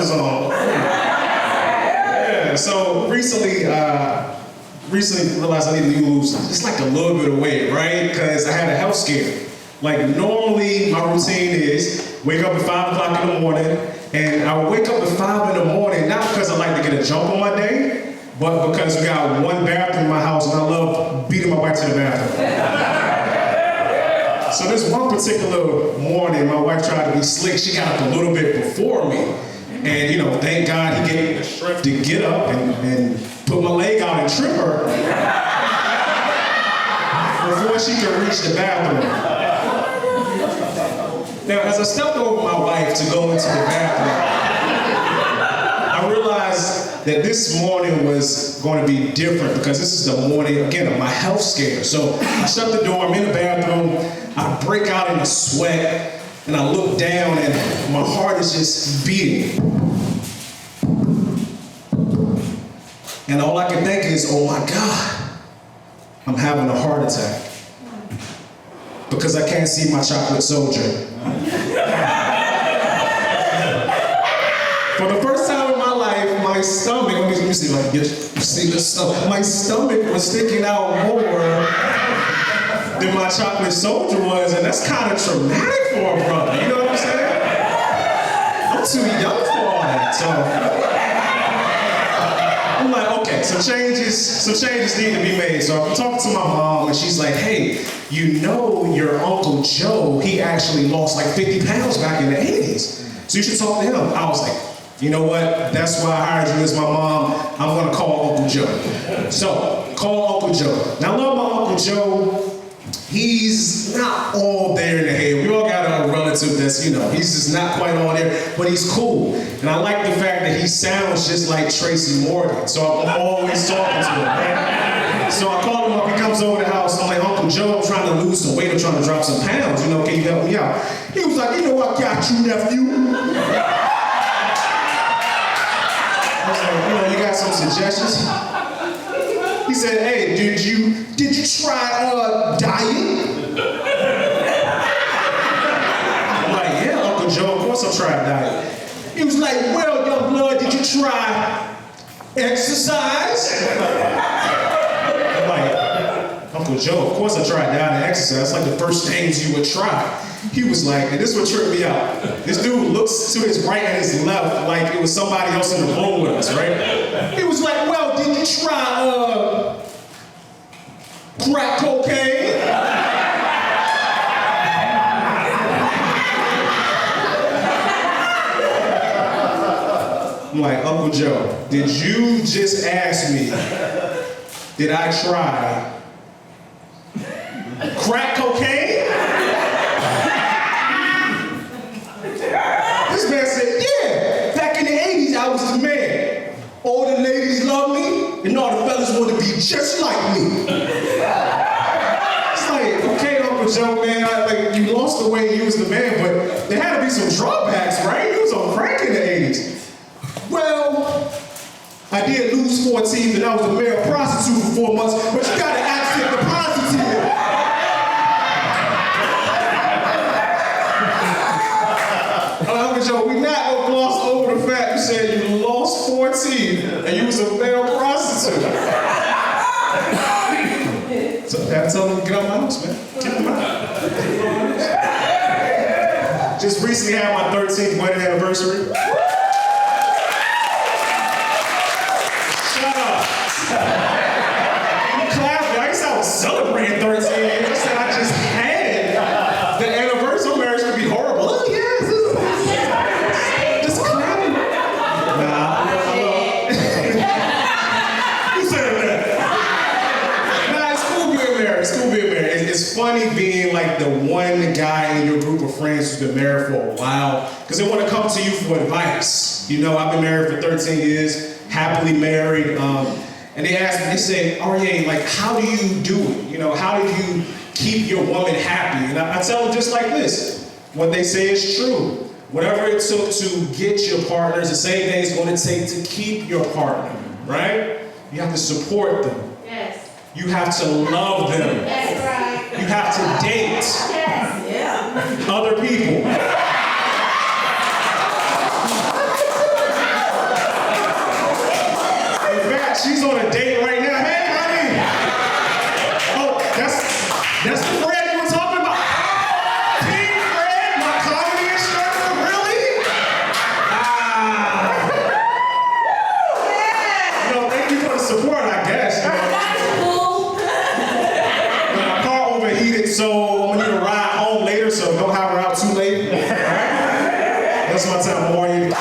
slippers on. Yeah, so recently realized I need to lose just like a little bit of weight, right? Because I had a health scare. Like normally my routine is wake up at 5 o'clock in the morning, and I would wake up at 5 in the morning, not because I like to get a jump on my day, but because we got one bathroom in my house and I love beating my wife to the bathroom. So this one particular morning, my wife tried to be slick. She got up a little bit before me. And you know, thank God he gave me the strength to get up and put my leg out and trip her before she could reach the bathroom. Now, as I stepped over my wife to go into the bathroom, I realized that this morning was going to be different because this is the morning, again, of my health scare. So I shut the door, I'm in the bathroom, I break out in a sweat, and I look down and my heart is just beating. And all I can think is, oh my God, I'm having a heart attack. Because I can't see my chocolate soldier. For the first time in my life, my stomach, let me see like this, see this stuff. My stomach was sticking out more than my chocolate soldier was, and that's kind of traumatic for a brother, you know what I'm saying? I'm too young for all that, so. I'm like, okay, some changes need to be made. So I'm talking to my mom, and she's like, hey, you know your Uncle Joe, he actually lost like 50 pounds back in the 80s. So you should talk to him. I was like, you know what? That's why I hired you as my mom. I'm gonna call Uncle Joe. So, call Uncle Joe. Now I love my Uncle Joe. He's not all there in the head. We all got a relative that's, you know, he's just not quite on there, but he's cool. And I like the fact that he sounds just like Tracy Morgan. So I'm always talking to him, right? So I call him up, he comes over the house, I'm like, Uncle Joe, I'm trying to lose some weight, I'm trying to drop some pounds, you know, can you help me out? He was like, you know, I got you, nephew. I was like, you know, you got some suggestions? He said, hey, did you try diet? I'm like, yeah, Uncle Joe, of course I tried diet. He was like, well, young blood, did you try exercise? I'm like, Uncle Joe, of course I tried diet and exercise. It's like the first things you would try. He was like, and this is what tripped me out. This dude looks to his right and his left like it was somebody else in the room with us, right? He was like, well, did you try crack cocaine? I'm like, Uncle Joe, did you just ask me, did I try crack cocaine? This man said, yeah, back in the 80s, I was the man. All the ladies love me, and all the fellas want to be just like me. It's like, okay, Uncle Joe, man, like you lost the weight, you was the man, but there had to be some drawbacks, right? You was on crack in the 80s. Well, I did lose 4 teeth, and I was a male prostitute for 4 months, but you gotta accept the positive. Uncle Joe, we not gonna gloss over the fact you said you lost 4 teeth and you was a male prostitute. So I tell them to get out my house, man. Get them out. Just recently had my 13th wedding anniversary. Shut up. You clapping. I guess I was celebrating 13 years. I said I just had the anniversary. Marriage could be horrible. Oh, yes. Just clapping. Nah. Who said that? Nah, it's cool being married. It's cool being married. It's funny being like the one guy in your group of friends who's been married for a while, because they want to come to you for advice. You know, I've been married for 13 years. Happily married, and they asked me, they said, Arye, like, how do you do it? You know, how do you keep your woman happy? And I tell them just like this, what they say is true. Whatever it took to get your partner is the same thing it's going to take to keep your partner, right? You have to support them. Yes. You have to love them. That's right. You have to date Yes. other people. That's the Fred you were talking about. Pink Fred, my comedy instructor, really? Thank you for the support, I guess. My car overheated, so I'm gonna need a ride home later, so don't have her out too late. That's my time. How are you?